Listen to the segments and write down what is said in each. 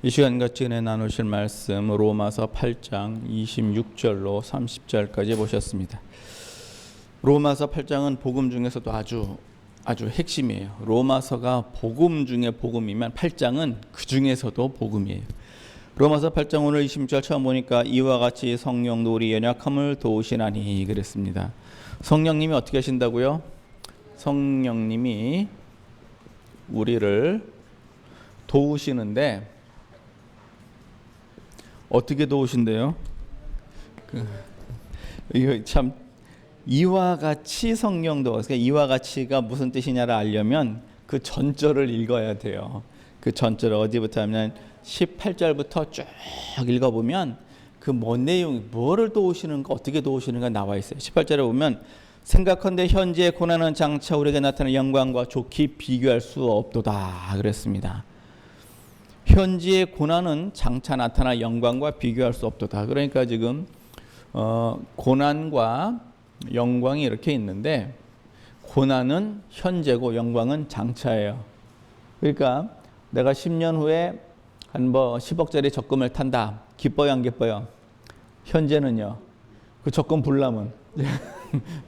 이 시간 같이 은혜 나누실 말씀 로마서 8장 26절로 30절까지 보셨습니다. 로마서 8장은 복음 중에서도 아주 핵심이에요. 로마서가 복음 중에 복음이면 8장은 그 중에서도 복음이에요. 로마서 8장 오늘 26절 처음 보니까 이와 같이 성령도 우리 연약함을 도우시나니 그랬습니다. 성령님이 어떻게 하신다고요? 성령님이 우리를 도우시는데 어떻게 도우신대요? 이거 참 이와 같이 성령도, 그러니까 이와 같이가 무슨 뜻이냐를 알려면 그 전절을 읽어야 돼요. 그 전절 어디부터 하면 18절부터 쭉 읽어보면 그 뭔 내용, 뭐를 도우시는가, 어떻게 도우시는가 나와 있어요. 18절에 보면 생각컨대 현재의 고난은 장차 우리에게 나타나는 영광과 좋게 비교할 수 없도다 그랬습니다. 현지의 고난은 장차 나타날 영광과 비교할 수 없도다. 그러니까 지금 고난과 영광이 이렇게 있는데 고난은 현재고 영광은 장차예요. 그러니까 내가 10년 후에 한 10억짜리 적금을 탄다. 기뻐요, 안 기뻐요? 현재는요. 그 적금 불나면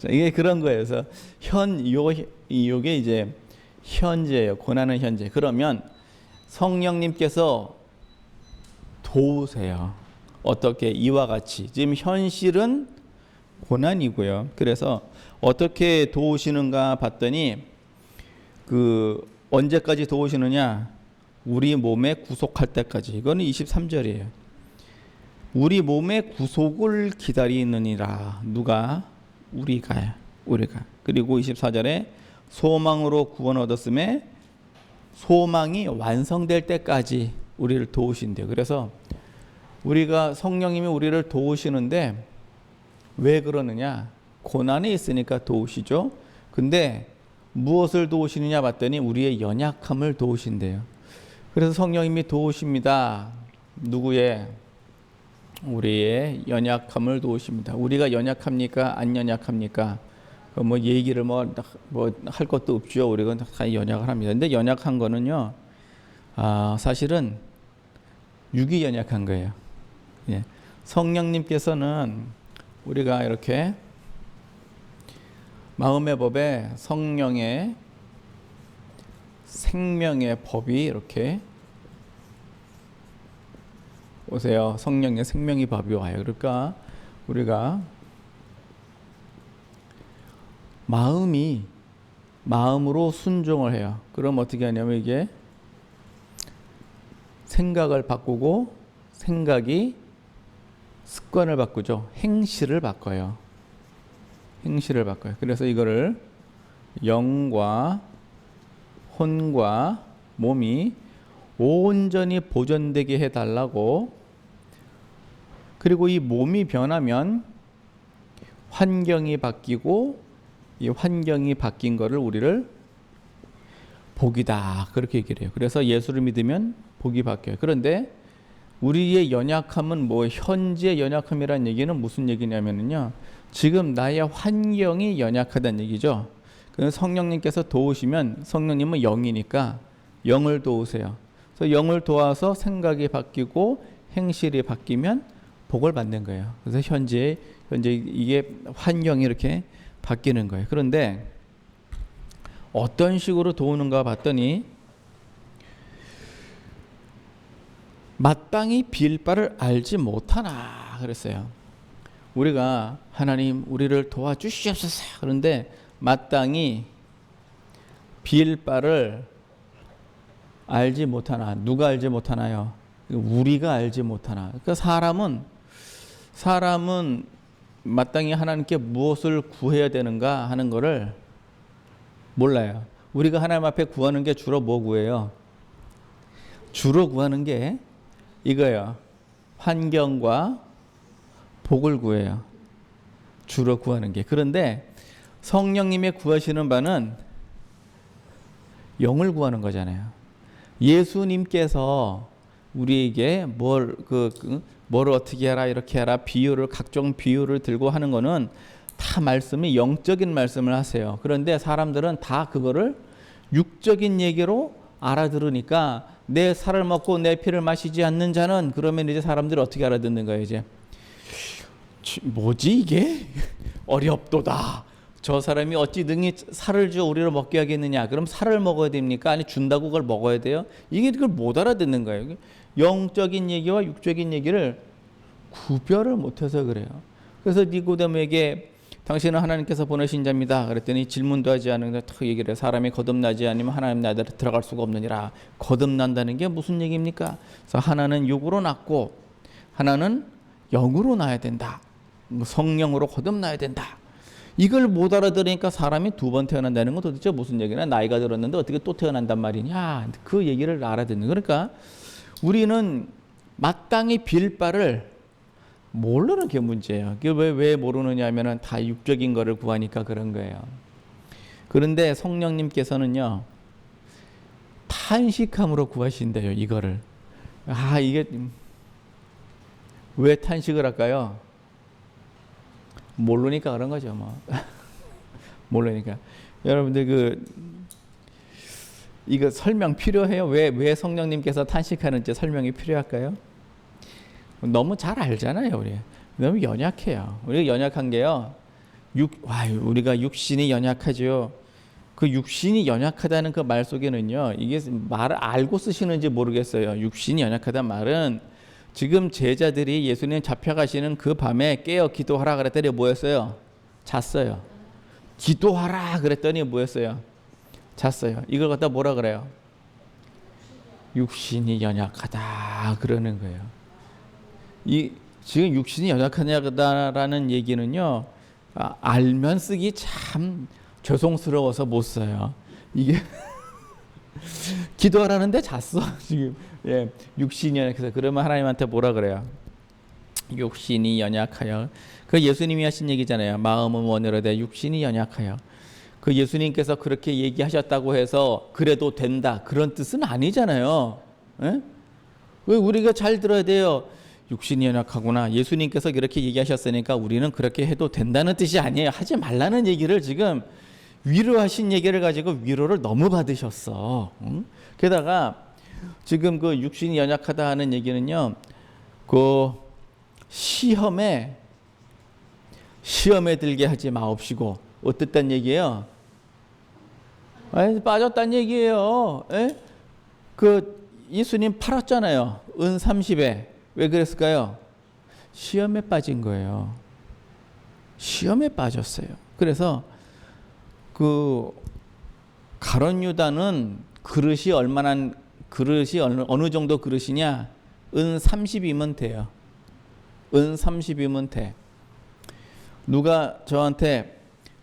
이게 그런 거예요. 그래서 요게 이제 현재예요. 고난은 현재. 그러면 성령님께서 도우세요. 어떻게? 이와 같이. 지금 현실은 고난이고요. 그래서 어떻게 도우시는가 봤더니 그 언제까지 도우시느냐? 우리 몸에 구속할 때까지. 이거는 23절이에요. 우리 몸의 구속을 기다리느니라. 누가? 우리가. 그리고 24절에 소망으로 구원 얻었음에 소망이 완성될 때까지 우리를 도우신대요. 그래서 우리가 성령님이 우리를 도우시는데 왜 그러느냐? 고난이 있으니까 도우시죠. 근데 무엇을 도우시느냐 봤더니 우리의 연약함을 도우신대요. 그래서 성령님이 도우십니다. 누구의? 우리의 연약함을 도우십니다. 우리가 연약합니까? 안 연약합니까? 뭐 얘기를 뭐 할 것도 없죠. 우리가 다 연약을 합니다. 근데 연약한 거는요, 사실은 육이 연약한 거예요. 예. 성령님께서는 우리가 이렇게 마음의 법에 성령의 생명의 법이 이렇게 오세요. 성령의 생명의 법이 와요. 그러니까 우리가 마음으로 순종을 해요. 그럼 어떻게 하냐면 이게 생각을 바꾸고 생각이 습관을 바꾸죠. 행실을 바꿔요. 그래서 이거를 영과 혼과 몸이 온전히 보존되게 해달라고. 그리고 이 몸이 변하면 환경이 바뀌고 이 환경이 바뀐 거를 우리를 복이다 그렇게 얘기를 해요. 그래서 예수를 믿으면 복이 바뀌어요. 그런데 우리의 연약함은 현재 연약함이라는 얘기는 무슨 얘기냐면요, 지금 나의 환경이 연약하다는 얘기죠. 그래서 성령님께서 도우시면, 성령님은 영이니까 영을 도우세요. 그래서 영을 도와서 생각이 바뀌고 행실이 바뀌면 복을 받는 거예요. 그래서 현재 이게 환경이 이렇게 바뀌는 거예요. 그런데 어떤 식으로 도우는가 봤더니 마땅히 빌 바를 알지 못하나 그랬어요. 우리가 하나님 우리를 도와주시옵소서. 그런데 마땅히 빌 바를 알지 못하나. 누가 알지 못하나요? 우리가 알지 못하나. 그러니까 사람은 마땅히 하나님께 무엇을 구해야 되는가 하는 거를 몰라요. 우리가 하나님 앞에 구하는 게 주로 뭐 구해요? 주로 구하는 게 이거예요. 환경과 복을 구해요. 주로 구하는 게. 그런데 성령님의 구하시는 바는 영을 구하는 거잖아요. 예수님께서 우리에게 뭘 어떻게 해라, 이렇게 해라, 각종 비유를 들고 하는 거는 다 말씀이 영적인 말씀을 하세요. 그런데 사람들은 다 그거를 육적인 얘기로 알아들으니까 내 살을 먹고 내 피를 마시지 않는 자는, 그러면 이제 사람들이 어떻게 알아듣는 거예요? 이제 뭐지 이게? 어렵도다. 저 사람이 어찌 능히 살을 줘 우리를 먹게 하겠느냐? 그럼 살을 먹어야 됩니까? 아니 준다고 그걸 먹어야 돼요? 이게 그걸 못 알아듣는 거예요. 영적인 얘기와 육적인 얘기를 구별을 못해서 그래요. 그래서 니고데모에게 당신은 하나님께서 보내신 자입니다. 그랬더니 질문도 하지 않는데 탁 얘기를 해요. 사람이 거듭나지 않으면 하나님 나라에 들어갈 수가 없느니라. 거듭난다는 게 무슨 얘기입니까? 그래서 하나는 육으로 낳고 하나는 영으로 낳아야 된다. 성령으로 거듭나야 된다. 이걸 못 알아들으니까 사람이 두 번 태어난다는 건 도대체 무슨 얘기냐? 나이가 들었는데 어떻게 또 태어난단 말이냐? 그 얘기를 알아듣는. 그러니까 우리는 마땅히 빌 바를 모르는 게 문제예요. 왜 모르느냐 하면은 다 육적인 거를 구하니까 그런 거예요. 그런데 성령님께서는요, 탄식함으로 구하신대요, 이거를. 이게 왜 탄식을 할까요? 모르니까 그런 거죠, 뭐. 모르니까. 여러분들 이거 설명 필요해요? 왜 성령님께서 탄식하는지 설명이 필요할까요? 너무 잘 알잖아요, 우리. 너무 연약해요. 우리가 연약한 게요. 우리가 육신이 연약하죠. 그 육신이 연약하다는 그 말 속에는요, 이게 말을 알고 쓰시는지 모르겠어요. 육신이 연약하다는 말은 지금 제자들이 예수님 잡혀가시는 그 밤에 깨어 기도하라 그랬더니 뭐였어요? 잤어요. 기도하라 그랬더니 뭐였어요? 잤어요. 이걸 갖다 뭐라 그래요? 육신이 연약하다 그러는 거예요. 지금 육신이 연약하다라는 얘기는요, 알면 쓰기 참 죄송스러워서 못 써요. 이게 기도하라는데 잤어 지금. 예, 육신이 연약해서. 그러면 하나님한테 뭐라 그래요? 육신이 연약하여. 그 예수님이 하신 얘기잖아요. 마음은 원활하되 육신이 연약하여. 그 예수님께서 그렇게 얘기하셨다고 해서 그래도 된다 그런 뜻은 아니잖아요. 예? 왜 우리가 잘 들어야 돼요? 육신이 연약하구나. 예수님께서 그렇게 얘기하셨으니까 우리는 그렇게 해도 된다는 뜻이 아니에요. 하지 말라는 얘기를 지금 위로하신 얘기를 가지고 위로를 너무 받으셨어. 응? 게다가 지금 그 육신이 연약하다 하는 얘기는요, 그 시험에 들게 하지 마옵시고. 어땠단 얘기예요? 빠졌단 얘기예요. 에? 그 예수님 팔았잖아요. 은 30에. 왜 그랬을까요? 시험에 빠진 거예요. 시험에 빠졌어요. 그래서 그 가룟 유다는 그릇이 어느 정도 그릇이냐? 은 30이면 돼요. 은 30이면 돼. 누가 저한테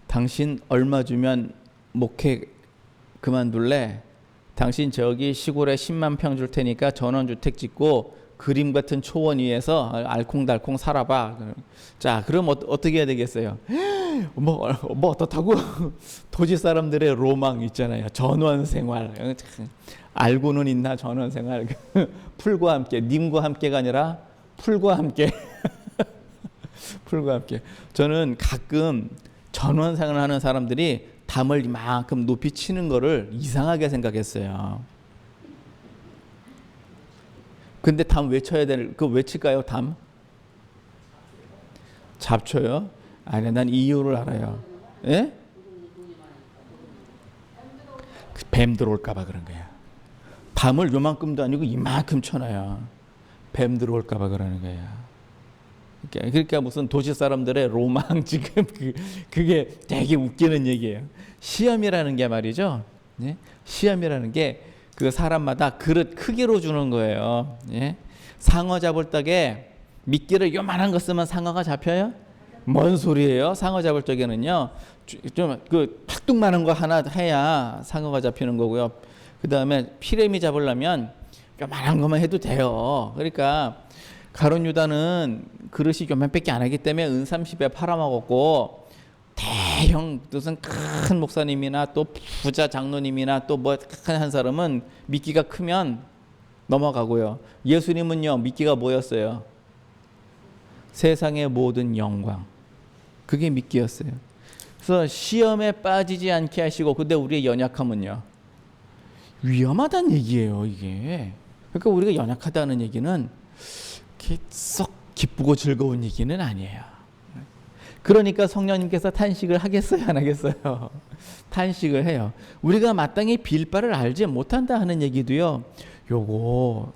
당신 얼마 주면 목회 그만둘래? 당신 저기 시골에 10만 평 줄 테니까 전원주택 짓고 그림 같은 초원 위에서 알콩달콩 살아봐. 자, 그럼 어떻게 해야 되겠어요? 뭐 어떻다고? 도시 사람들의 로망 있잖아요. 전원 생활. 알고는 있나 전원 생활. 풀과 함께, 님과 함께가 아니라 풀과 함께. 풀과 함께. 저는 가끔 전원 생활을 하는 사람들이 담을 이만큼 높이 치는 거를 이상하게 생각했어요. 근데 담 외쳐야 될, 그거 외칠까요, 담? 잡초요? 아니, 난 이유를 알아요. 예? 뱀 들어올까봐 그런 거야. 담을 요만큼도 아니고 이만큼 쳐놔요. 뱀 들어올까봐 그러는 거야. 그러니까 무슨 도시 사람들의 로망, 지금 그게 되게 웃기는 얘기예요. 시험이라는 게 말이죠. 예? 시험이라는 게 그 사람마다 그릇 크기로 주는 거예요. 예? 상어 잡을 적에 미끼를 요만한 거 쓰면 상어가 잡혀요? 뭔 소리예요? 상어 잡을 적에는요, 좀 그 팍뚝만한 거 하나 해야 상어가 잡히는 거고요. 그 다음에 피레미 잡으려면 요만한 것만 해도 돼요. 그러니까 가룟 유다는 그릇이 요만밖에 안 하기 때문에 은 30에 팔아먹었고, 대형 무슨 큰 목사님이나 또 부자 장로님이나 또 뭐 한 사람은 미끼가 크면 넘어가고요. 예수님은요, 미끼가 뭐였어요? 세상의 모든 영광. 그게 미끼였어요. 그래서 시험에 빠지지 않게 하시고, 근데 우리의 연약함은요, 위험하다는 얘기예요, 이게. 그러니까 우리가 연약하다는 얘기는 썩 기쁘고 즐거운 얘기는 아니에요. 그러니까 성령님께서 탄식을 하겠어요, 안 하겠어요? 탄식을 해요. 우리가 마땅히 빌 바를 알지 못한다 하는 얘기도요. 요거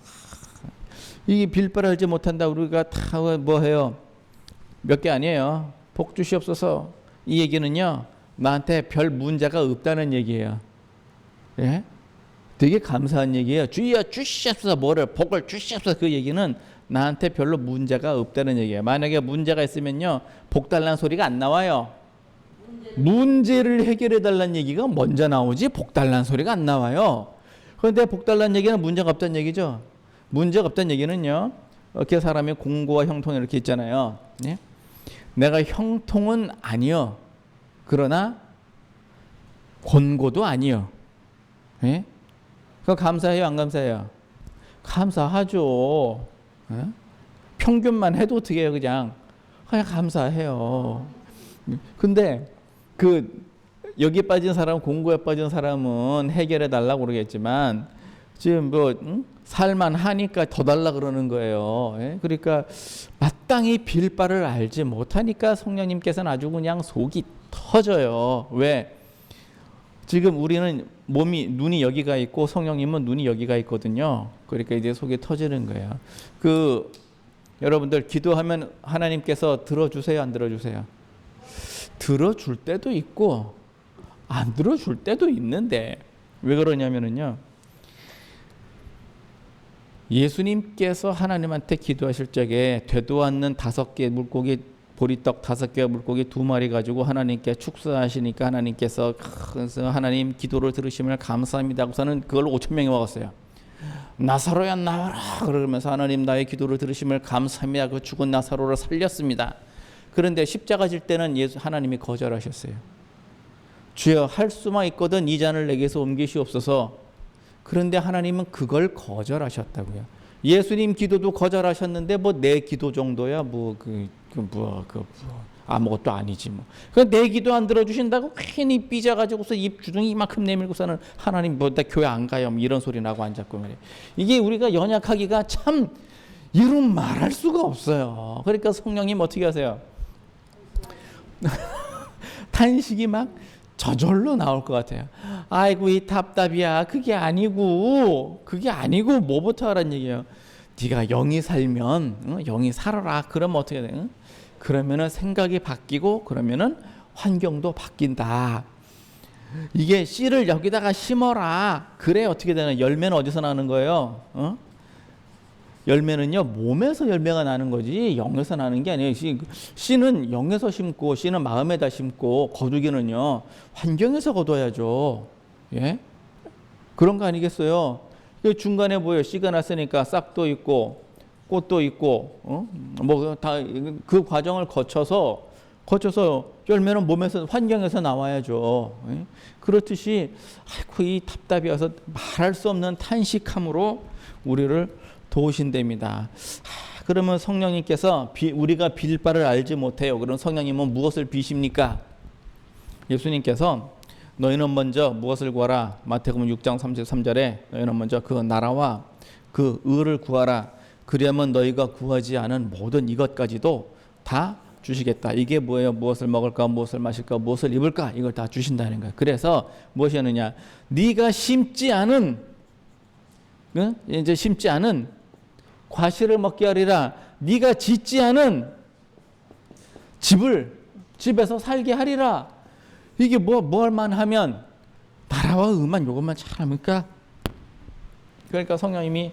이 빌 바를 알지 못한다. 우리가 다 뭐 해요? 몇 개 아니에요. 복 주시옵소서. 이 얘기는요. 나한테 별 문제가 없다는 얘기예요. 예? 되게 감사한 얘기예요. 주여 주시옵소서, 뭐를 복을 주시옵소서. 그 얘기는 나한테 별로 문제가 없다는 얘기예요. 만약에 문제가 있으면요, 복 달라는 소리가 안 나와요. 문제를 해결해 달라는 얘기가 먼저 나오지 복 달라는 소리가 안 나와요. 그런데 복 달라는 얘기는 문제가 없다는 얘기죠. 문제가 없다는 얘기는요, 이렇게 사람이 공고와 형통 이렇게 있잖아요. 예? 내가 형통은 아니요, 그러나 권고도 아니요. 예? 그거 감사해요, 안 감사해요? 감사하죠. 예? 평균만 해도 어떻게 해요? 그냥 감사해요. 근데 여기 빠진 사람, 공고에 빠진 사람은 해결해 달라고 그러겠지만 지금 살만 하니까 더 달라 그러는 거예요. 예? 그러니까 마땅히 빌 바를 알지 못하니까 성령님께서는 아주 그냥 속이 터져요. 왜? 지금 우리는 눈이 여기가 있고 성령님은 눈이 여기가 있거든요. 그러니까 이제 속이 터지는 거예요. 여러분들 기도하면 하나님께서 들어주세요, 안 들어주세요? 들어줄 때도 있고 안 들어줄 때도 있는데 왜 그러냐면요, 예수님께서 하나님한테 기도하실 적에 되도 않는 5개 물고기, 보리떡 5개와 물고기 2마리 가지고 하나님께 축사하시니까 하나님께서 하나님 기도를 들으시면 감사합니다 하고서는 그걸 5,000명이 먹었어요. 나사로야 나와라 그러면서 하나님 나의 기도를 들으시면 감사합니다. 그 죽은 나사로를 살렸습니다. 그런데 십자가 질 때는 하나님이 거절하셨어요. 주여 할 수만 있거든 이 잔을 내게서 옮기시옵소서. 그런데 하나님은 그걸 거절하셨다고요. 예수님 기도도 거절하셨는데 내 기도 정도야 아무것도 아니지 뭐. 내 기도 안 들어주신다고 괜히 삐져가지고서 입 주둥이 이만큼 내밀고서는 하나님 나 교회 안 가요 이런 소리 나고 앉았고 말이에요. 이게 우리가 연약하기가 참 이런 말할 수가 없어요. 그러니까 성령님 어떻게 하세요? 탄식이 막 저절로 나올 것 같아요. 아이고 이 답답이야. 그게 아니고 뭐부터 하라는 얘기예요. 네가 영이 살면 영이 살아라. 그러면 어떻게 돼? 그러면은 생각이 바뀌고 그러면은 환경도 바뀐다. 이게 씨를 여기다가 심어라. 그래 어떻게 되나? 열매는 어디서 나는 거예요? 열매는요 몸에서 열매가 나는 거지 영에서 나는 게 아니에요. 씨는 영에서 심고 씨는 마음에다 심고 거두기는요 환경에서 거둬야죠. 예? 그런 거 아니겠어요? 중간에 뭐예요? 씨가 났으니까 싹도 있고 꽃도 있고 뭐 다 그 과정을 거쳐서 열매는 몸에서 환경에서 나와야죠. 예? 그렇듯이 아이고 이 답답이 와서 말할 수 없는 탄식함으로 우리를 도우신답니다. 그러면 성령님께서 우리가 빌 바를 알지 못해요. 그럼 성령님은 무엇을 비십니까? 예수님께서 너희는 먼저 무엇을 구하라? 마태복음 6장 33절에 너희는 먼저 그 나라와 그 의를 구하라. 그리하면 너희가 구하지 않은 모든 이것까지도 다 주시겠다. 이게 뭐예요? 무엇을 먹을까? 무엇을 마실까? 무엇을 입을까? 이걸 다 주신다는 거예요. 그래서 무엇이었느냐? 네가 심지 않은 과실을 먹게 하리라. 네가 짓지 않은 집에서 살게 하리라. 이게 뭐만 하면 나라와 의만 요것만 잘합니까? 그러니까 성령님이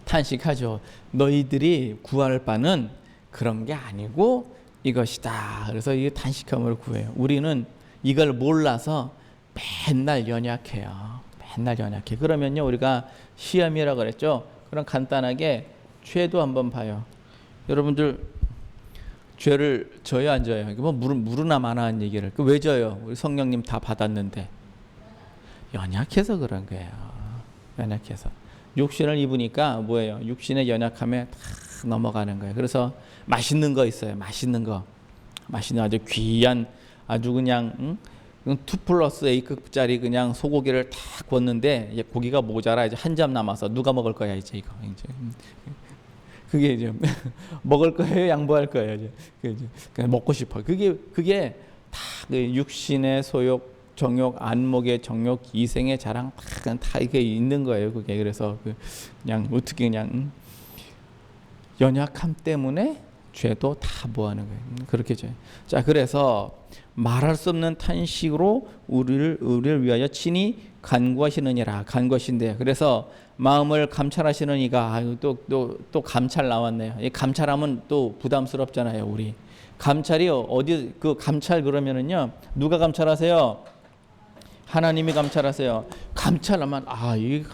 탄식하죠. 너희들이 구할 바는 그런 게 아니고 이것이다. 그래서 이 탄식함을 구해요. 우리는 이걸 몰라서 맨날 연약해요. 맨날 연약해. 그러면요 우리가 시험이라 그랬죠. 그럼 간단하게 죄도 한번 봐요. 여러분들 죄를 져요 안 져요? 이거 무르나 마나한 얘기를. 왜 져요? 우리 성령님 다 받았는데 연약해서 그런 거예요. 연약해서 육신을 입으니까 뭐예요? 육신의 연약함에 다 넘어가는 거예요. 그래서 맛있는 거 있어요. 맛있는 아주 귀한 아주 그냥 2+A급짜리 그냥 소고기를 다 구웠는데 이제 고기가 모자라 이제 한 점 남아서 누가 먹을 거야 이제 이거 이제 그게 이제 먹을 거예요, 양보할 거예요 이제 그냥 먹고 싶어. 그게 다 그 육신의 소욕, 정욕, 안목의 정욕, 이생의 자랑 다 이게 있는 거예요. 그게 그래서 그냥 어떻게 그냥 연약함 때문에 죄도 다 뭐하는 거예요. 그렇게 죠. 자, 그래서 말할 수 없는 탄식으로 우리를 위하여 친히 간구하시느니라. 간구하신대요. 그래서 마음을 감찰하시는 이가 또 감찰 나왔네요. 이 감찰하면 또 부담스럽잖아요, 우리. 감찰이 어디 그 감찰 그러면은요. 누가 감찰하세요? 하나님이 감찰하세요. 감찰하면 이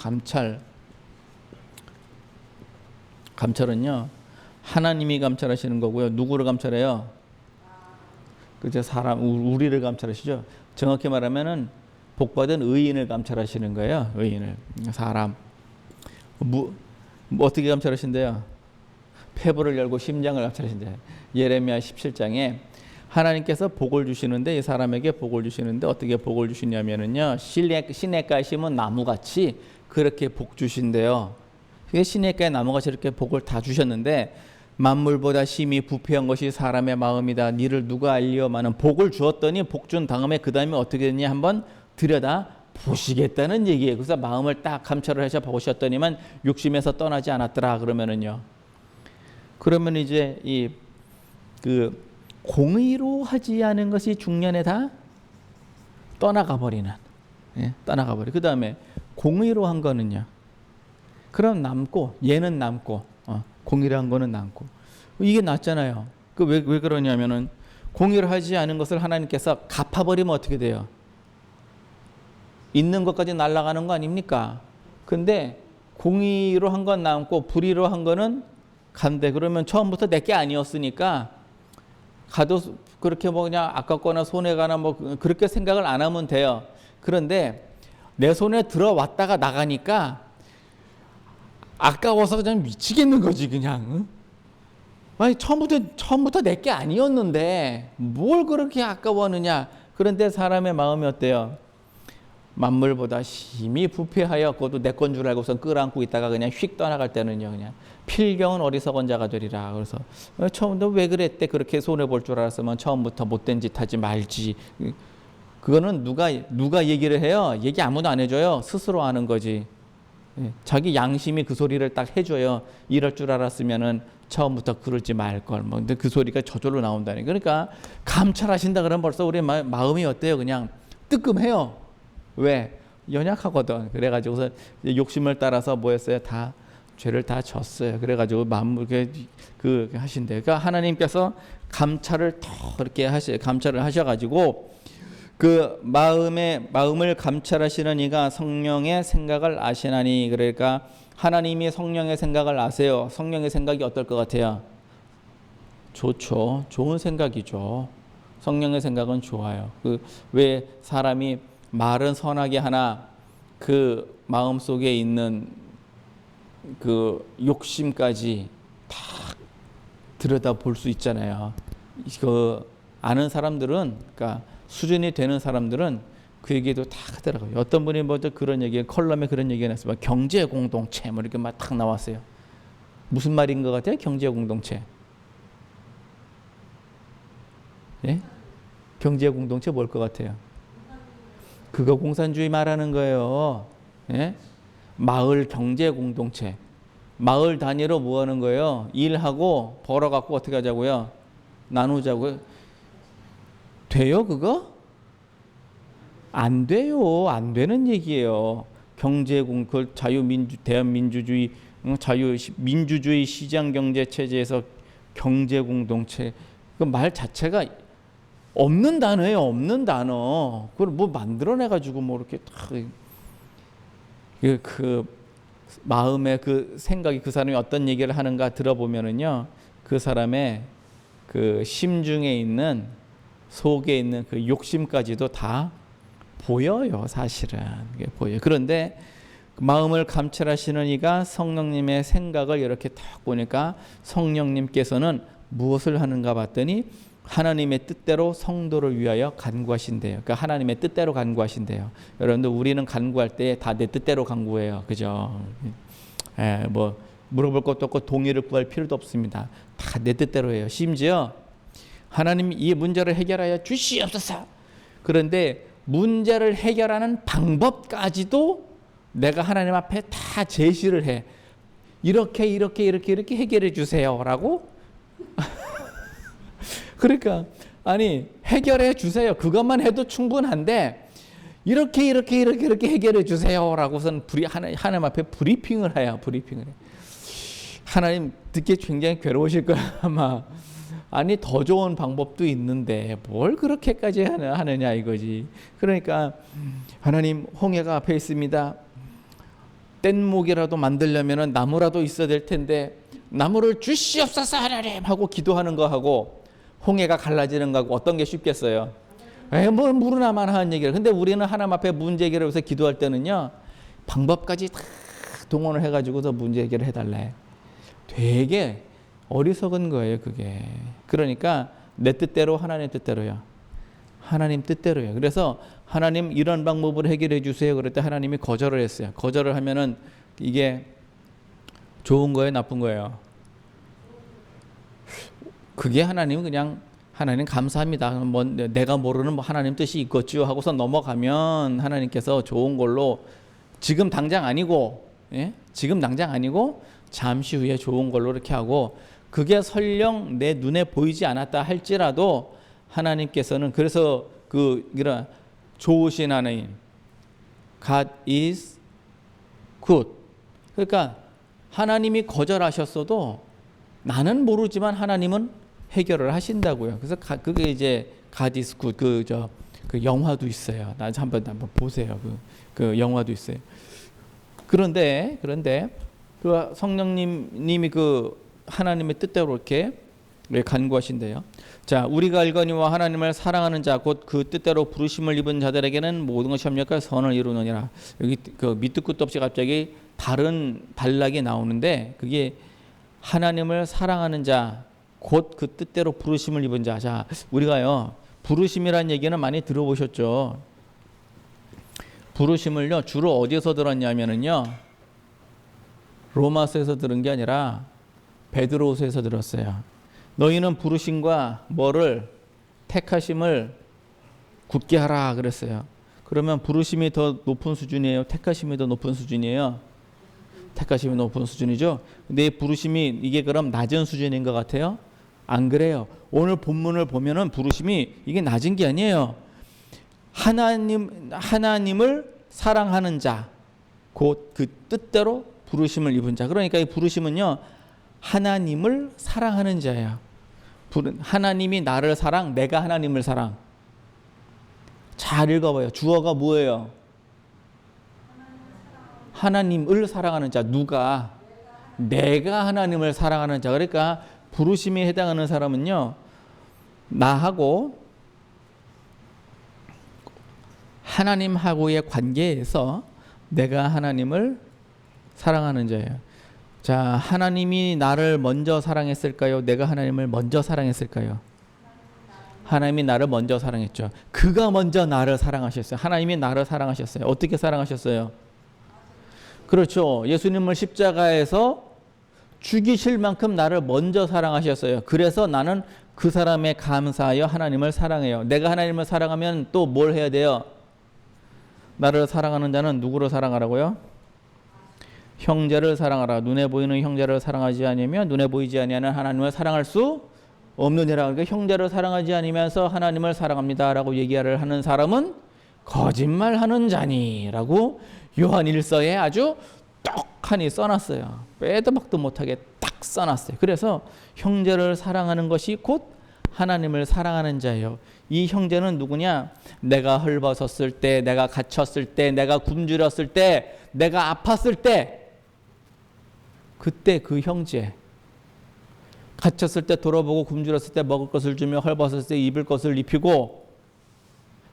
감찰은요. 하나님이 감찰하시는 거고요. 누구를 감찰해요? 그저 사람 우리를 감찰하시죠. 정확히 말하면은 복받은 의인을 감찰하시는 거예요. 의인을 사람 뭐 어떻게 감찰하신대요? 폐부를 열고 심장을 감찰하신대요. 예레미야 17장에 하나님께서 복을 주시는데 이 사람에게 복을 주시는데 어떻게 복을 주시냐면은요. 시냇가에 심은 나무같이 그렇게 복 주신대요. 시냇가에 나무같이 이렇게 복을 다 주셨는데 만물보다 심히 부패한 것이 사람의 마음이다. 니를 누가 알리오마는 복을 주었더니 복 준 다음에 그 다음에 어떻게 됐냐 한번 들여다 보시겠다는 얘기예요. 그래서 마음을 딱 감찰을 하셔 보셨더니만 욕심에서 떠나지 않았더라. 그러면 이제 그 공의로 하지 않은 것이 중년에 다 떠나가 버리는, 떠나가 버리. 그 다음에 공의로 한 거는요. 그럼 남고 얘는 남고 공의로 한 거는 남고 이게 낫잖아요. 왜 그러냐면은 공의를 하지 않은 것을 하나님께서 갚아버리면 어떻게 돼요? 있는 것까지 날아가는 거 아닙니까? 근데 공의로 한 건 남고 불의로 한 거는 간대. 그러면 처음부터 내 게 아니었으니까 가도 그렇게 뭐 그냥 아깝거나 손해가나 뭐 그렇게 생각을 안 하면 돼요. 그런데 내 손에 들어왔다가 나가니까 아까워서 그냥 미치겠는 거지 그냥. 아니 처음부터 내 게 아니었는데 뭘 그렇게 아까워하느냐. 그런데 사람의 마음이 어때요? 만물보다 심히 부패하여 그것도 내 건 줄 알고선 끌어안고 있다가 그냥 휙 떠나갈 때는요 그냥 필경은 어리석은 자가 되리라. 그래서 처음부터 왜 그랬대? 그렇게 손해 볼 줄 알았으면 처음부터 못된 짓 하지 말지. 그거는 누가 얘기를 해요? 얘기 아무도 안 해줘요. 스스로 하는 거지. 자기 양심이 그 소리를 딱 해줘요. 이럴 줄 알았으면은 처음부터 그러지 말걸. 근데 그 소리가 저절로 나온다니. 그러니까 감찰하신다 그러면 벌써 우리 마음이 어때요? 그냥 뜨끔해요. 왜? 연약하거든. 그래가지고서 욕심을 따라서 뭐 했어요? 다 죄를 다 졌어요. 그래가지고 마음을 하신대. 그러니까 하나님께서 감찰을 감찰을 하셔가지고 그 마음을 감찰하시는 이가 성령의 생각을 아시나니. 그러니까 하나님이 성령의 생각을 아세요. 성령의 생각이 어떨 것 같아요? 좋죠. 좋은 생각이죠. 성령의 생각은 좋아요. 왜 사람이 말은 선하게 하나 그 마음 속에 있는 그 욕심까지 다 들여다 볼 수 있잖아요. 아는 사람들은, 그러니까 수준이 되는 사람들은 그 얘기도 다 하더라고요. 어떤 분이 먼저 그런 얘기, 컬럼에 그런 얘기가 났어요. 경제 공동체 뭐 이렇게 막 탁 나왔어요. 무슨 말인 것 같아요? 경제 공동체. 예? 경제 공동체 뭘 것 같아요? 그거 공산주의 말하는 거예요. 예? 마을 경제 공동체. 마을 단위로 뭐 하는 거예요? 일하고 벌어갖고 어떻게 하자고요? 나누자고요. 돼요, 그거? 안 돼요. 안 되는 얘기예요. 대한민주주의, 민주주의 시장 경제 체제에서 경제 공동체. 그 말 자체가 없는 단어예요. 없는 단어. 그걸 뭐 만들어내가지고 뭐 이렇게 다 그 마음의 그 생각이 그 사람이 어떤 얘기를 하는가 들어보면은요, 그 사람의 그 심중에 있는 속에 있는 그 욕심까지도 다 보여요. 사실은 그게 보여요. 그런데 마음을 감찰하시는 이가 성령님의 생각을 이렇게 딱 보니까 성령님께서는 무엇을 하는가 봤더니 하나님의 뜻대로 성도를 위하여 간구하신대요. 그러니까 하나님의 뜻대로 간구하신대요. 여러분들 우리는 간구할 때 다 내 뜻대로 간구해요. 그죠? 뭐 물어볼 것도 없고 동의를 구할 필요도 없습니다. 다 내 뜻대로 해요. 심지어 하나님이 이 문제를 해결하여 주시옵소서. 그런데 문제를 해결하는 방법까지도 내가 하나님 앞에 다 제시를 해. 이렇게 해결해 주세요라고. 그러니까 아니 해결해 주세요. 그것만 해도 충분한데 이렇게 해결해 주세요라고선 하나님 앞에 브리핑을 해요. 브리핑을 해. 하나님 듣기 굉장히 괴로우실 거야 아마. 아니 더 좋은 방법도 있는데 뭘 그렇게까지 하느냐 이거지. 그러니까 하나님 홍해가 앞에 있습니다. 뗏목이라도 만들려면 나무라도 있어야 될 텐데 나무를 주시옵소서 하나님 하고 기도하는 거하고 홍해가 갈라지는 거하고 어떤 게 쉽겠어요? 뭐 물으나만 하는 얘기를. 근데 우리는 하나님 앞에 문제 해결을 위해서 기도할 때는요 방법까지 다 동원을 해가지고서 문제 해결을 해달래. 되게 어리석은 거예요 그게. 그러니까 내 뜻대로 하나님 뜻대로요. 하나님 뜻대로요. 그래서 하나님 이런 방법으로 해결해 주세요. 그럴 때 하나님이 거절을 했어요. 거절을 하면은 이게 좋은 거예요, 나쁜 거예요? 그게 하나님은 그냥 하나님 감사합니다. 뭐 내가 모르는 뭐 하나님 뜻이 있겠죠 하고서 넘어가면 하나님께서 좋은 걸로 지금 당장 아니고, 예? 지금 당장 아니고 잠시 후에 좋은 걸로 이렇게 하고 그게 설령 내 눈에 보이지 않았다 할지라도 하나님께서는 그래서 이런 좋으신 하나님, God is good. 그러니까 하나님이 거절하셨어도 나는 모르지만 하나님은 해결을 하신다고요. 그래서 그게 이제 God is good. 그 영화도 있어요. 나 한번 보세요. 그 영화도 있어요. 그런데 그 성령님이 그 하나님의 뜻대로 이렇게 간구하신대요. 자, 우리가 알거니와 하나님을 사랑하는 자 곧 그 뜻대로 부르심을 입은 자들에게는 모든 것이 협력하여 선을 이루느니라. 여기 그 밑도 끝도 없이 갑자기 다른 단락이 나오는데 그게 하나님을 사랑하는 자 곧 그 뜻대로 부르심을 입은 자. 자, 우리가요 부르심이라는 얘기는 많이 들어보셨죠. 부르심을요 주로 어디서 들었냐면은요 로마서에서 들은 게 아니라 베드로서에서 들었어요. 너희는 부르심과 뭐를 택하심을 굳게 하라 그랬어요. 그러면 부르심이 더 높은 수준이에요? 택하심이 더 높은 수준이에요? 택하심이 높은 수준이죠. 근데 부르심이 이게 그럼 낮은 수준인 것 같아요? 안 그래요. 오늘 본문을 보면은 부르심이 이게 낮은 게 아니에요. 하나님을 사랑하는 자, 곧 그 뜻대로 부르심을 입은 자. 그러니까 이 부르심은요 하나님을 사랑하는 자예요. 하나님이 나를 사랑, 내가 하나님을 사랑. 잘 읽어봐요. 주어가 뭐예요? 하나님을 사랑하는 자. 누가? 내가 하나님을 사랑하는 자. 그러니까 부르심에 해당하는 사람은요 나하고 하나님하고의 관계에서 내가 하나님을 사랑하는 자예요. 자, 하나님이 나를 먼저 사랑했을까요? 내가 하나님을 먼저 사랑했을까요? 하나님이 나를 먼저 사랑했죠. 그가 먼저 나를 사랑하셨어요. 하나님이 나를 사랑하셨어요. 어떻게 사랑하셨어요? 그렇죠. 예수님을 십자가에서 죽이실 만큼 나를 먼저 사랑하셨어요. 그래서 나는 그 사람에 감사하여 하나님을 사랑해요. 내가 하나님을 사랑하면 또 뭘 해야 돼요? 나를 사랑하는 자는 누구를 사랑하라고요? 형제를 사랑하라. 눈에 보이는 형제를 사랑하지 않으면 눈에 보이지 아니하는 하나님을 사랑할 수 없느니라. 그러니까 형제를 사랑하지 않으면서 하나님을 사랑합니다라고 얘기를 하는 사람은 거짓말하는 자니라고 요한 1서에 아주 떡하니 써놨어요. 빼도 박도 못하게 딱 써놨어요. 그래서 형제를 사랑하는 것이 곧 하나님을 사랑하는 자예요. 이 형제는 누구냐? 내가 헐벗었을 때, 내가 갇혔을 때, 내가 굶주렸을 때, 내가 아팠을 때, 그때 그 형제, 갇혔을 때 돌아보고 굶주렸을 때 먹을 것을 주며 헐벗었을 때 입을 것을 입히고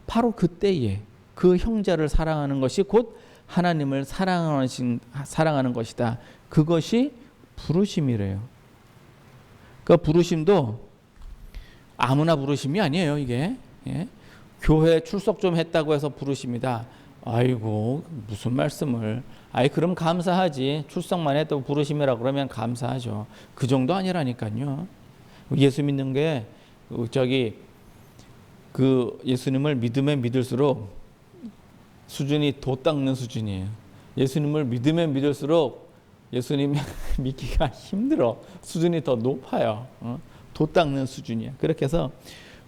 바로 그때에 그 형제를 사랑하는 것이 곧 하나님을 사랑하는 것이다. 그것이 부르심이래요. 그 부르심도 아무나 부르심이 아니에요, 이게. 예? 교회 출석 좀 했다고 해서 부르십니다. 아이고, 무슨 말씀을. 아이, 그럼 감사하지. 출석만 해도 부르심이라 그러면 감사하죠. 그 정도 아니라니까요. 예수 믿는 게, 예수님을 믿으면 믿을수록 수준이 도 닦는 수준이에요. 예수님을 믿으면 믿을수록 예수님 믿기가 힘들어. 수준이 더 높아요. 도 닦는 수준이야. 그렇게 해서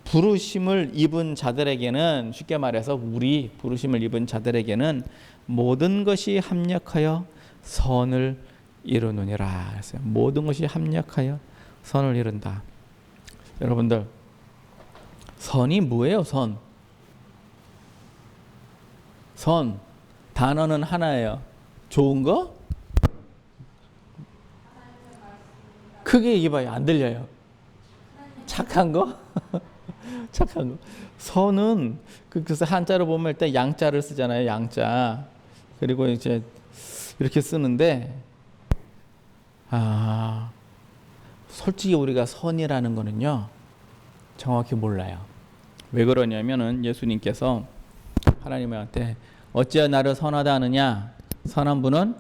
부르심을 입은 자들에게는, 쉽게 말해서 우리 부르심을 입은 자들에게는 모든 것이 합력하여 선을 이루느니라 했어요. 모든 것이 합력하여 선을 이룬다. 여러분들, 선이 뭐예요? 선. 단어는 하나예요. 좋은 거? 크게 얘기해봐요. 안 들려요. 착한 거? 착한 거. 선은 그래서 한자로 보면 일단 양자를 쓰잖아요. 양자. 그리고 이제 이렇게 쓰는데, 솔직히 우리가 선이라는 거는요, 정확히 몰라요. 왜 그러냐면은 예수님께서 하나님한테 어찌하여 나를 선하다 하느냐? 선한 분은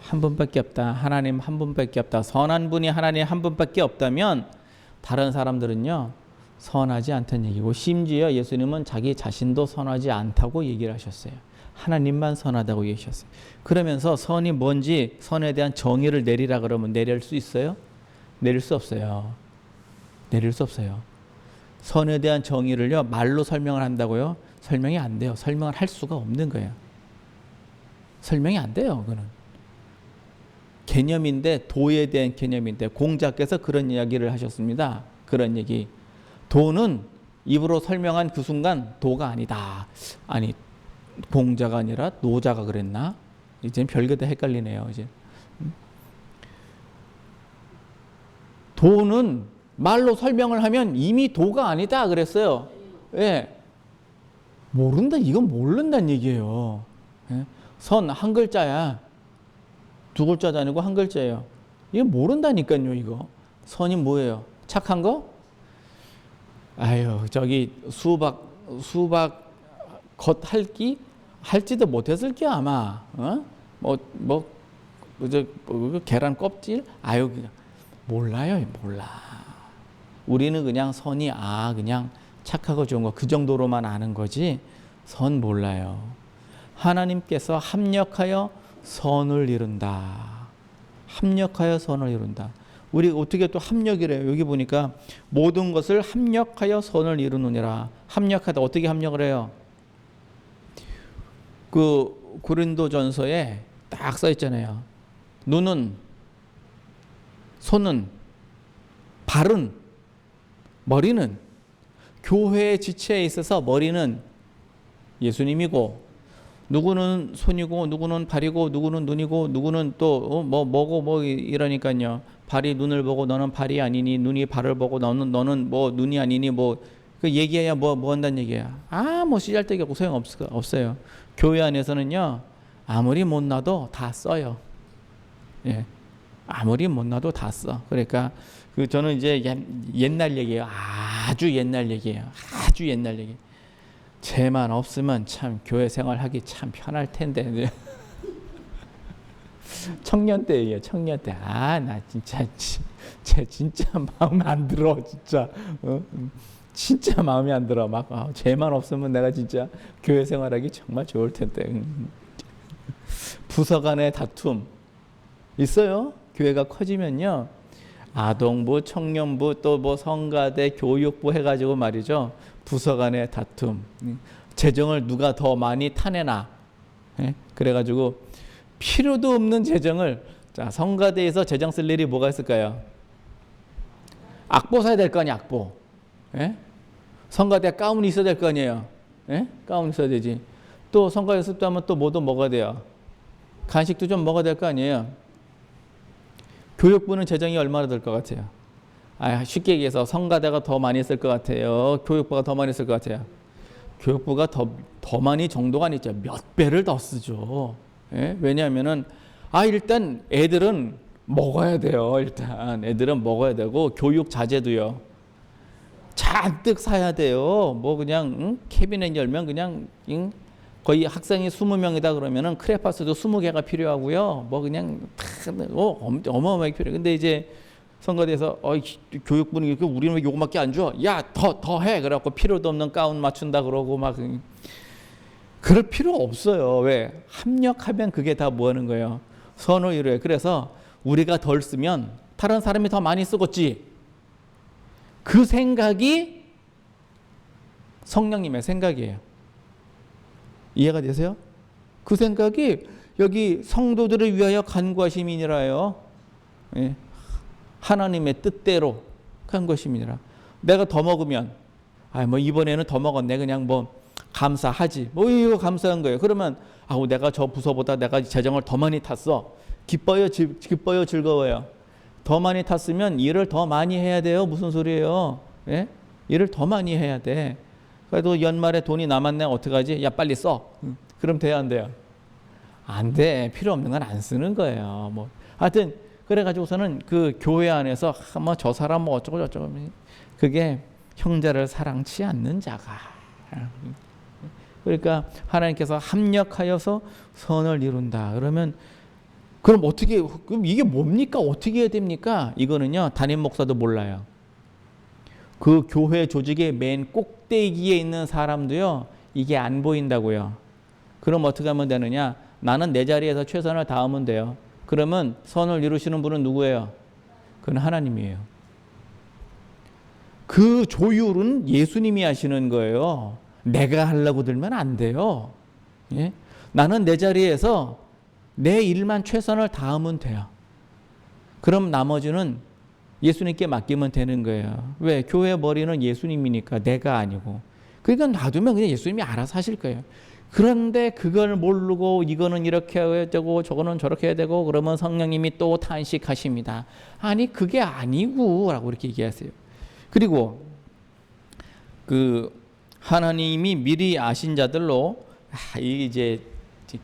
한 분밖에 없다. 하나님 한 분밖에 없다. 선한 분이 하나님 한 분밖에 없다면 다른 사람들은요, 선하지 않다는 얘기고, 심지어 예수님은 자기 자신도 선하지 않다고 얘기를 하셨어요. 하나님만 선하다고 얘기하셨어요. 그러면서 선이 뭔지, 선에 대한 정의를 내리라 그러면 내릴 수 있어요? 내릴 수 없어요. 내릴 수 없어요. 선에 대한 정의를요, 말로 설명을 한다고요? 설명이 안 돼요. 설명을 할 수가 없는 거예요. 설명이 안 돼요. 그거는 개념인데, 도에 대한 개념인데, 공자께서 그런 이야기를 하셨습니다. 그런 얘기. 도는 입으로 설명한 그 순간 도가 아니다. 아니, 공자가 아니라 노자가 그랬나? 이제는 별게 다 헷갈리네요. 이제 도는 말로 설명을 하면 이미 도가 아니다 그랬어요. 예. 모른다. 이건 모른다는 얘기예요. 예? 선 한 글자야. 두 글자도 아니고 한 글자예요. 이거 모른다니까요. 이거 선이 뭐예요? 착한 거? 아유, 저기 수박 겉핥기 할지도 못했을 게 아마. 계란 껍질? 아유, 그냥 몰라요. 몰라. 우리는 그냥 선이 그냥 착하고 좋은 거 그 정도로만 아는 거지, 선 몰라요. 하나님께서 합력하여 선을 이룬다. 합력하여 선을 이룬다. 우리 어떻게 또 합력이래요? 여기 보니까 모든 것을 합력하여 선을 이루느니라. 합력하다. 어떻게 합력을 해요? 그 고린도전서에 딱 써 있잖아요. 눈은, 손은, 발은, 머리는, 교회의 지체에 있어서 머리는 예수님이고, 누구는 손이고, 누구는 발이고, 누구는 눈이고, 누구는 또 뭐고 이러니까요. 발이 눈을 보고 너는 발이 아니니, 눈이 발을 보고 너는 뭐 눈이 아니니, 그 얘기해야 뭐 한다는 얘기야. 뭐 씨잘데기 없고 소용 없어요. 교회 안에서는요, 아무리 못나도 다 써요. 예, 아무리 못나도 다 써. 그러니까 저는 이제 옛날 얘기예요. 아주 옛날 얘기예요. 아주 옛날 얘기. 죄만 없으면 참 교회 생활하기 참 편할 텐데. 청년 때예요. 청년 때. 나 진짜 진짜 마음에 안 들어. 진짜. 진짜 마음에 안 들어. 막 죄만 없으면 내가 진짜 교회 생활하기 정말 좋을 텐데. 부서 간의 다툼 있어요. 교회가 커지면요, 아동부, 청년부, 또 뭐 성가대, 교육부 해가지고 말이죠, 부서 간의 다툼, 재정을 누가 더 많이 타내나. 예? 그래가지고 필요도 없는 재정을, 자, 성가대에서 재정 쓸 일이 뭐가 있을까요? 악보 사야 될 거 아니야. 악보. 예? 성가대 가운이 있어야 될 거 아니에요. 예? 가운 있어야 되지. 또 성가대 습도하면 또 뭐도 먹어야 돼요. 간식도 좀 먹어야 될 거 아니에요. 교육부는 재정이 얼마나 될 것 같아요? 쉽게 얘기해서 성가대가 더 많이 쓸 것 같아요? 교육부가 더 많이 쓸 것 같아요? 교육부가 더 많이 정도가 아니죠. 몇 배를 더 쓰죠. 예? 왜냐하면은 일단 애들은 먹어야 돼요. 일단 애들은 먹어야 되고, 교육 자재도요. 잔뜩 사야 돼요. 뭐 그냥 캐비넷 열면 그냥 거의 학생이 20명이다 그러면은 크레파스도 20개가 필요하고요. 뭐 그냥 어마어마하게 필요해. 근데 이제 선거대에서 교육부는 우리는 왜 요거밖에 안 줘? 야, 더 해. 그래갖고 필요도 없는 가운 맞춘다 그러고 막 그럴 필요 없어요. 왜? 합력하면 그게 다 뭐 하는 거예요? 선을 이루어요. 그래서 우리가 덜 쓰면 다른 사람이 더 많이 쓰겠지. 그 생각이 성령님의 생각이에요. 이해가 되세요? 그 생각이 여기 성도들을 위하여 간구하심이니라요. 예. 하나님의 뜻대로 간구하심이니라. 내가 더 먹으면 뭐 이번에는 더 먹었네. 그냥 뭐 감사하지. 뭐 이거 감사한 거예요. 그러면 내가 저 부서보다 내가 재정을 더 많이 탔어. 기뻐요, 즐거워요. 더 많이 탔으면 일을 더 많이 해야 돼요. 무슨 소리예요? 예? 일을 더 많이 해야 돼. 그래도 연말에 돈이 남았네. 어떡하지? 야, 빨리 써. 그럼 돼야 안 돼요? 안 돼. 필요 없는 건 안 쓰는 거예요. 뭐 하여튼 그래가지고서는 그 교회 안에서 뭐 저 사람 뭐 어쩌고 저쩌고 그게 형제를 사랑치 않는 자가. 그러니까 하나님께서 합력하여서 선을 이룬다. 그러면 그럼 그럼 이게 뭡니까? 어떻게 해야 됩니까? 이거는요, 담임 목사도 몰라요. 그 교회 조직의 맨 꼭대기에 있는 사람도요, 이게 안 보인다고요. 그럼 어떻게 하면 되느냐? 나는 내 자리에서 최선을 다하면 돼요. 그러면 선을 이루시는 분은 누구예요? 그건 하나님이에요. 그 조율은 예수님이 하시는 거예요. 내가 하려고 들면 안 돼요. 예? 나는 내 자리에서 내 일만 최선을 다하면 돼요. 그럼 나머지는 예수님께 맡기면 되는 거예요. 왜? 교회 머리는 예수님이니까 내가 아니고. 그러니까 놔두면 그냥 예수님이 알아서 하실 거예요. 그런데 그걸 모르고 이거는 이렇게 해야 되고 저거는 저렇게 해야 되고 그러면 성령님이 또 탄식하십니다. 아니 그게 아니고 라고 이렇게 얘기하세요. 그리고 그 하나님이 미리 아신 자들로 이제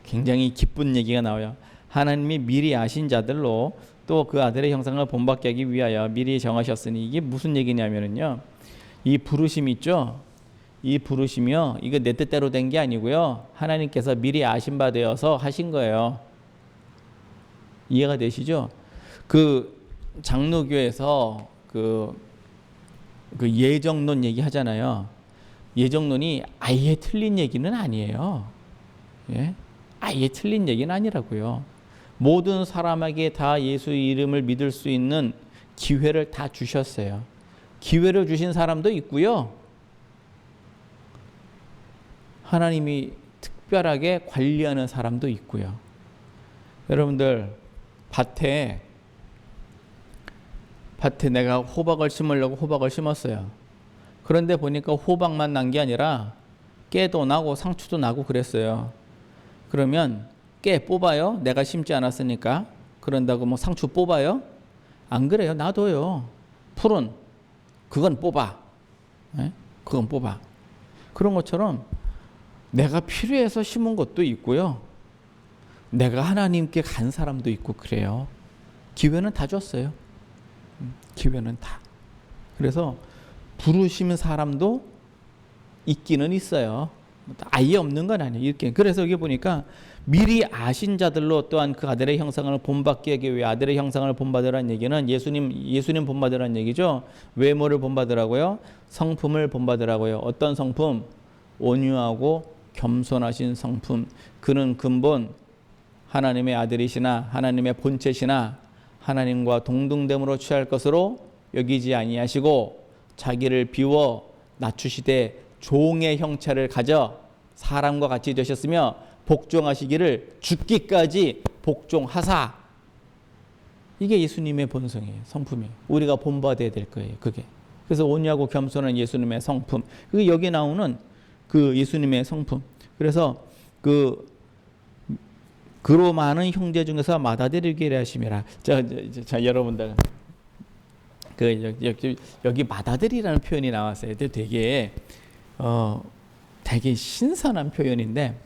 굉장히 기쁜 얘기가 나와요. 하나님이 미리 아신 자들로 또 그 아들의 형상을 본받게 하기 위하여 미리 정하셨으니 이게 무슨 얘기냐면요. 이 부르심 있죠. 이 부르심이요. 이거 내 뜻대로 된 게 아니고요. 하나님께서 미리 아신 바 되어서 하신 거예요. 이해가 되시죠? 그 장로교에서 그 예정론 얘기하잖아요. 예정론이 아예 틀린 얘기는 아니에요. 예? 아예 틀린 얘기는 아니라고요. 모든 사람에게 다 예수 이름을 믿을 수 있는 기회를 다 주셨어요. 기회를 주신 사람도 있고요. 하나님이 특별하게 관리하는 사람도 있고요. 여러분들 밭에 내가 호박을 심으려고 호박을 심었어요. 그런데 보니까 호박만 난 게 아니라 깨도 나고 상추도 나고 그랬어요. 그러면 깨 뽑아요? 내가 심지 않았으니까. 그런다고 뭐 상추 뽑아요? 안 그래요. 놔둬요. 풀은 그건 뽑아. 네? 그건 뽑아. 그런 것처럼 내가 필요해서 심은 것도 있고요. 내가 하나님께 간 사람도 있고 그래요. 기회는 다 줬어요. 기회는 다. 그래서 부르시는 사람도 있기는 있어요. 아예 없는 건 아니에요. 이렇게. 그래서 여기 보니까 미리 아신 자들로 또한 그 아들의 형상을 본받게 하기 위해 아들의 형상을 본받으라는 얘기는 예수님 본받으라는 얘기죠. 외모를 본받으라고요. 성품을 본받으라고요. 어떤 성품? 온유하고 겸손하신 성품. 그는 근본 하나님의 아들이시나 하나님의 본체시나 하나님과 동등됨으로 취할 것으로 여기지 아니하시고 자기를 비워 낮추시되 종의 형체를 가져 사람과 같이 되셨으며 복종하시기를 죽기까지 복종하사. 이게 예수님의 본성이에요. 성품이에요. 우리가 본받아야 될 거예요. 그게. 그래서 온유하고 겸손한 예수님의 성품. 그게 여기 나오는 그 예수님의 성품. 그래서 그로 많은 형제 중에서 맏아들이기를 하심이라. 자 여러분들 여기 맏아들이라는 표현이 나왔어요. 되게 신선한 표현인데,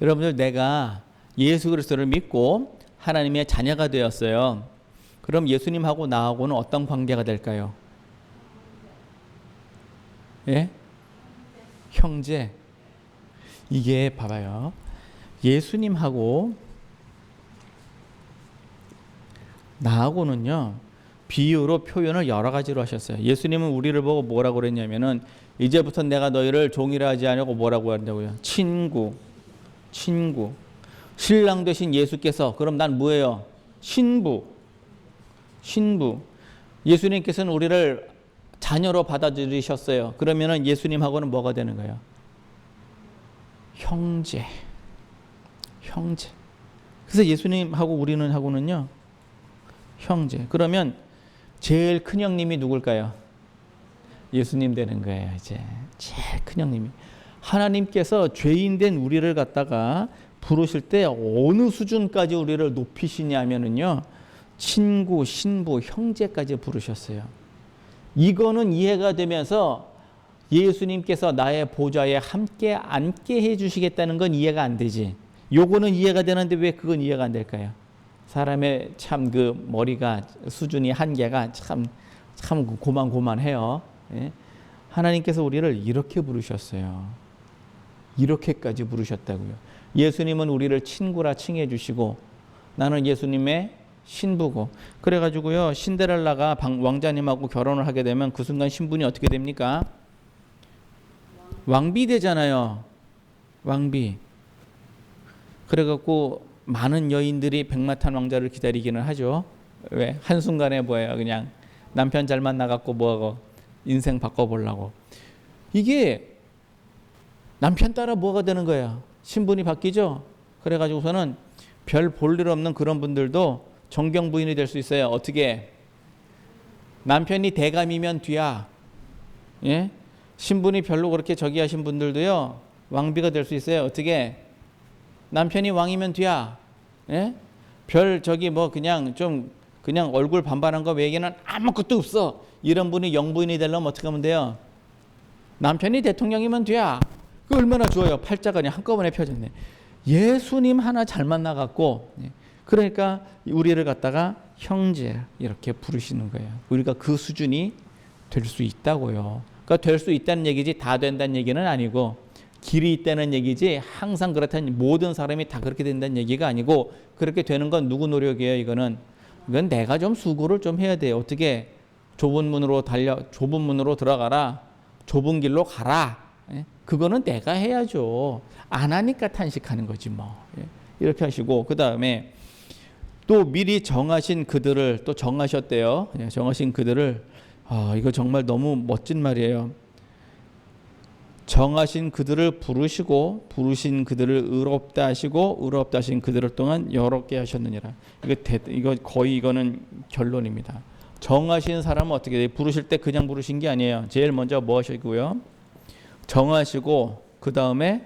여러분들 내가 예수 그리스도를 믿고 하나님의 자녀가 되었어요. 그럼 예수님하고 나하고는 어떤 관계가 될까요? 예? 형제. 이게 봐봐요. 예수님하고 나하고는요, 비유로 표현을 여러 가지로 하셨어요. 예수님은 우리를 보고 뭐라고 그랬냐면은, 이제부터 내가 너희를 종이라 하지 않냐고 뭐라고 한다고요? 친구. 신랑 되신 예수께서, 그럼 난 뭐예요? 신부. 예수님께서는 우리를 자녀로 받아들이셨어요. 그러면은 예수님하고는 뭐가 되는 거예요? 형제. 그래서 예수님하고 우리는 하고는요, 형제. 그러면 제일 큰 형님이 누굴까요? 예수님 되는 거예요. 이제 제일 큰 형님이. 하나님께서 죄인된 우리를 갖다가 부르실 때 어느 수준까지 우리를 높이시냐면은요, 친구, 신부, 형제까지 부르셨어요. 이거는 이해가 되면서 예수님께서 나의 보좌에 함께 앉게 해주시겠다는 건 이해가 안 되지. 요거는 이해가 되는데 왜 그건 이해가 안 될까요? 사람의 참 그 머리가 수준이 한계가 참 고만고만해요. 예? 하나님께서 우리를 이렇게 부르셨어요. 이렇게까지 부르셨다고요. 예수님은 우리를 친구라 칭해 주시고, 나는 예수님의 신부고. 그래가지고요, 신데렐라가 왕자님하고 결혼을 하게 되면 그 순간 신분이 어떻게 됩니까? 왕비 되잖아요. 왕비. 그래갖고 많은 여인들이 백마탄 왕자를 기다리기는 하죠. 왜? 한순간에 뭐예요? 그냥 남편 잘 만나갖고 뭐하고 인생 바꿔보려고. 이게 남편 따라 뭐가 되는 거야? 신분이 바뀌죠? 그래가지고서는 별 볼 일 없는 그런 분들도 정경 부인이 될 수 있어요. 어떻게? 남편이 대감이면 뒤야. 예? 신분이 별로 그렇게 저기 하신 분들도요, 왕비가 될 수 있어요. 어떻게? 남편이 왕이면 뒤야. 예? 별 저기 뭐 그냥 얼굴 반반한 거 외에는 아무것도 없어. 이런 분이 영부인이 되려면 어떻게 하면 돼요? 남편이 대통령이면 뒤야. 그 얼마나 좋아요. 팔자가 그냥 한꺼번에 펴졌네. 예수님 하나 잘 만나갖고, 그러니까 우리를 갖다가 형제 이렇게 부르시는 거예요. 우리가 그 수준이 될 수 있다고요. 그러니까 될 수 있다는 얘기지 다 된다는 얘기는 아니고, 길이 있다는 얘기지 항상 그렇다는, 모든 사람이 다 그렇게 된다는 얘기가 아니고, 그렇게 되는 건 누구 노력이에요? 이건 내가 좀 수고를 좀 해야 돼요. 어떻게? 좁은 문으로 들어가라. 좁은 길로 가라. 그거는 내가 해야죠. 안 하니까 탄식하는 거지 뭐. 이렇게 하시고, 그 다음에 또 미리 정하신 그들을 또 정하셨대요. 정하신 그들을, 이거 정말 너무 멋진 말이에요. 정하신 그들을 부르시고, 부르신 그들을 의롭다 하시고, 의롭다 하신 그들을 또한 여롭게 하셨느니라. 이거 거의 이거는 결론입니다. 정하신 사람은 어떻게 돼요? 부르실 때 그냥 부르신 게 아니에요. 제일 먼저 뭐 하시고요? 정하시고, 그 다음에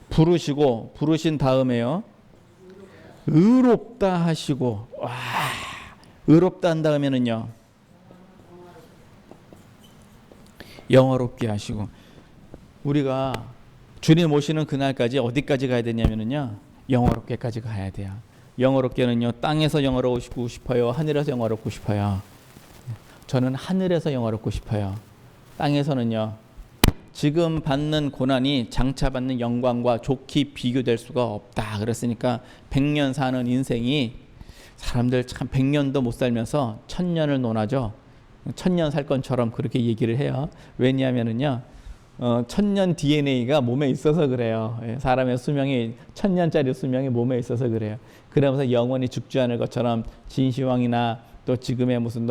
부르시고, 부르신 다음에요, 의롭다 하시고. 와, 의롭다 한 다음에는요, 영화롭게 하시고. 우리가 주님 오시는 그날까지 어디까지 가야 되냐면요, 영화롭게까지 가야 돼요. 영화롭게는요, 땅에서 영화롭고 싶어요? 하늘에서 영화롭고 싶어요? 저는 하늘에서 영화롭고 싶어요. 땅에서는요, 지금 받는 고난이 장차 받는 영광과 좋게 비교될 수가 없다. 그랬으니까 100년 사는 인생이, 사람들 참 100년도 못 살면서 1000년을 논하죠. 1000년 살 것처럼 그렇게 얘기를 해요. 왜냐하면은요, 1000년 DNA가 몸에 있어서 그래요. 사람의 수명이 1000년짜리 수명이 몸에 있어서 그래요. 그러면서 영원히 죽지 않을 것처럼 진시황이나 또 지금의 무슨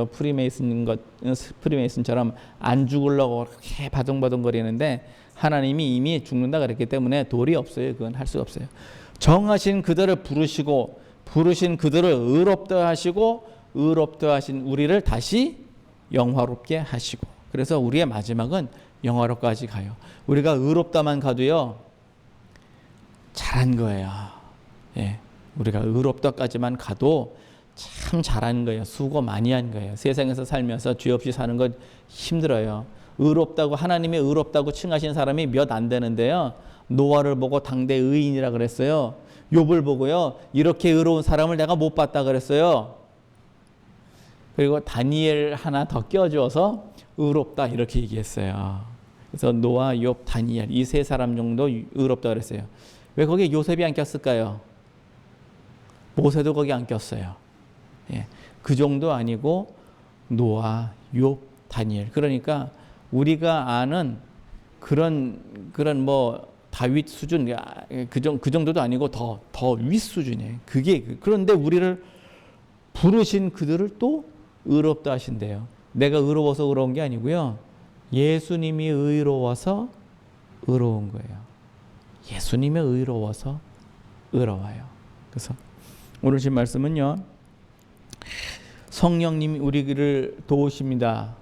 프리메이슨처럼 안 죽으려고 그렇게 바둥바둥거리는데, 하나님이 이미 죽는다 그랬기 때문에 돌이 없어요. 그건 할 수가 없어요. 정하신 그들을 부르시고, 부르신 그들을 의롭다 하시고, 의롭다 하신 우리를 다시 영화롭게 하시고. 그래서 우리의 마지막은 영화로까지 가요. 우리가 의롭다만 가도요, 잘한 거예요. 우리가 의롭다까지만 가도 참 잘하는 거예요. 수고 많이 한 거예요. 세상에서 살면서 죄 없이 사는 건 힘들어요. 의롭다고, 하나님이 의롭다고 칭하신 사람이 몇 안 되는데요, 노아를 보고 당대 의인이라 그랬어요. 욥을 보고요, 이렇게 의로운 사람을 내가 못 봤다 그랬어요. 그리고 다니엘 하나 더 껴줘서 의롭다 이렇게 얘기했어요. 그래서 노아, 욥, 다니엘 이 세 사람 정도 의롭다 그랬어요. 왜 거기에 요셉이 안 꼈을까요? 모세도 거기 안 꼈어요. 예, 그 정도 아니고 노아, 욥, 다니엘. 그러니까 우리가 아는 그런 뭐 다윗 수준 그 정도도 아니고 더 윗 수준이에요. 그런데 우리를 부르신 그들을 또 의롭다 하신대요. 내가 의로워서 의로운 게 아니고요. 예수님이 의로워서 의로운 거예요. 예수님이 의로워서 의로워요. 그래서 오늘 신 말씀은요. 성령님이 우리를 도우십니다.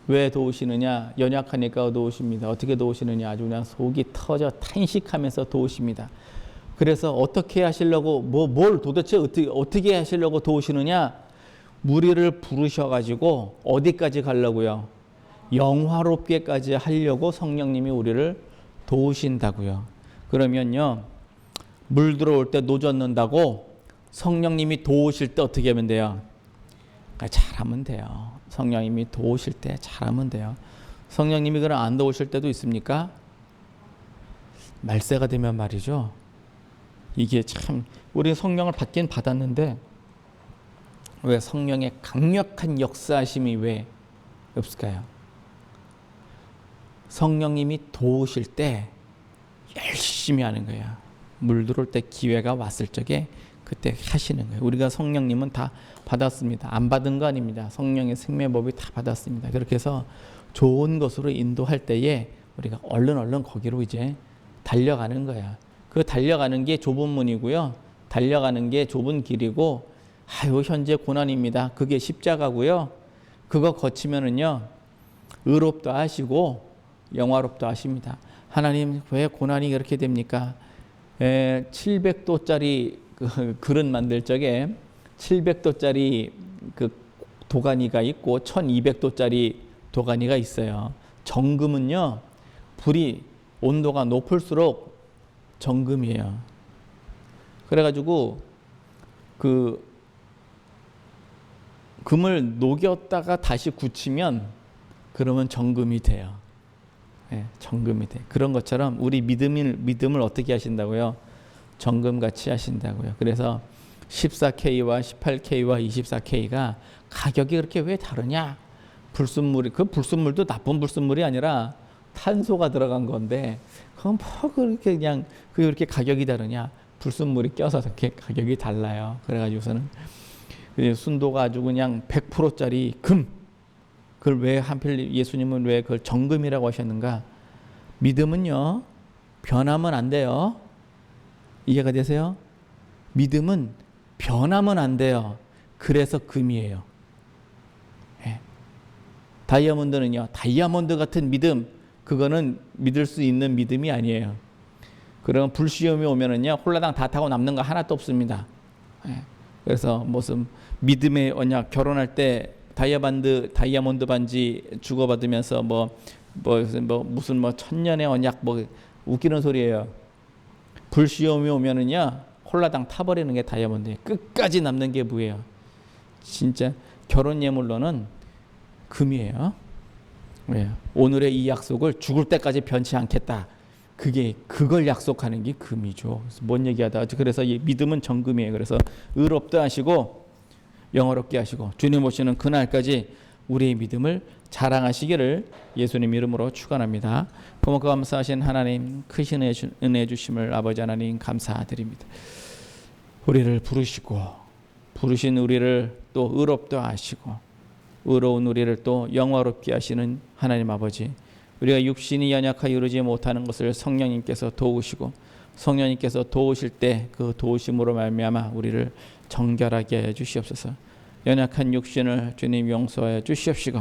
왜 도우시느냐? 연약하니까 도우십니다. 어떻게 도우시느냐? 아주 그냥 속이 터져 탄식하면서 도우십니다. 그래서 어떻게 하시려고 뭘 도대체 어떻게 하시려고 도우시느냐? 우리를 부르셔가지고 어디까지 가려고요? 영화롭게까지 하려고 성령님이 우리를 도우신다고요. 그러면요, 물 들어올 때 노젓는다고 성령님이 도우실 때 어떻게 하면 돼요? 잘하면 돼요. 성령님이 도우실 때 잘하면 돼요. 성령님이 그럼 안 도우실 때도 있습니까? 말세가 되면 말이죠. 이게 참 우리 성령을 받긴 받았는데 왜 성령의 강력한 역사하심이 왜 없을까요? 성령님이 도우실 때 열심히 하는 거야. 물 들어올 때 기회가 왔을 적에 그때 하시는 거예요. 우리가 성령님은 다 받았습니다. 안 받은 거 아닙니다. 성령의 생명법이 다 받았습니다. 그렇게 해서 좋은 것으로 인도할 때에 우리가 얼른 거기로 이제 달려가는 거야. 그 달려가는 게 좁은 문이고요. 달려가는 게 좁은 길이고, 현재 고난입니다. 그게 십자가고요. 그거 거치면은요, 의롭다 하시고 영화롭다 하십니다. 하나님 왜 고난이 그렇게 됩니까? 700도짜리 그 그릇 만들 적에 700도짜리 그 도가니가 있고 1200도짜리 도가니가 있어요. 정금은요, 불이 온도가 높을수록 정금이에요. 그래가지고 그 금을 녹였다가 다시 굳히면 그러면 정금이 돼요. 네, 정금이 돼. 그런 것처럼 우리 믿음을 어떻게 하신다고요? 정금같이 하신다고요. 그래서 14K와 18K와 24K가 가격이 그렇게 왜 다르냐? 불순물도 나쁜 불순물이 아니라 탄소가 들어간 건데, 그건 뭐 그렇게 가격이 다르냐? 불순물이 껴서 이렇게 가격이 달라요. 그래가지고서는 순도가 아주 그냥 100%짜리 금. 그걸 왜 하필 예수님은 왜 그걸 정금이라고 하셨는가? 믿음은요, 변하면 안 돼요. 이해가 되세요? 믿음은 변하면 안 돼요. 그래서 금이에요. 네. 다이아몬드는요, 다이아몬드 같은 믿음, 그거는 믿을 수 있는 믿음이 아니에요. 그럼 불시험이 오면은요, 홀라당 다 타고 남는 거 하나도 없습니다. 네. 그래서 무슨 믿음의 언약, 결혼할 때 다이아몬드 반지 주고받으면서 무슨 천년의 언약 웃기는 소리예요. 불시험이 오면은요, 홀라당 타버리는 게 다이아몬드예요. 끝까지 남는 게 뭐예요? 진짜 결혼 예물로는 금이에요. 왜? 오늘의 이 약속을 죽을 때까지 변치 않겠다. 그걸 약속하는 게 금이죠. 그래서 뭔 얘기하다. 그래서 이 믿음은 정금이에요. 그래서 의롭다 하시고 영어롭게 하시고 주님 오시는 그날까지 우리의 믿음을 자랑하시기를 예수님 이름으로 축원합니다. 고맙고 감사하신 하나님, 크신 은혜 주심을 아버지 하나님 감사드립니다. 우리를 부르신 우리를 또 의롭다 하시고 의로운 우리를 또 영화롭게 하시는 하나님 아버지, 우리가 육신이 연약하여 이루지 못하는 것을 성령님께서 도우시고 성령님께서 도우실 때 그 도우심으로 말미암아 우리를 정결하게 해 주시옵소서. 연약한 육신을 주님 용서하여 주시옵시고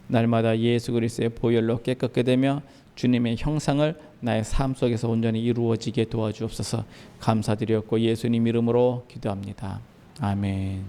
날마다 예수 그리스도의 보혈로 깨끗게 되며 주님의 형상을 나의 삶 속에서 온전히 이루어지게 도와주옵소서. 감사드렸고 예수님 이름으로 기도합니다. 아멘.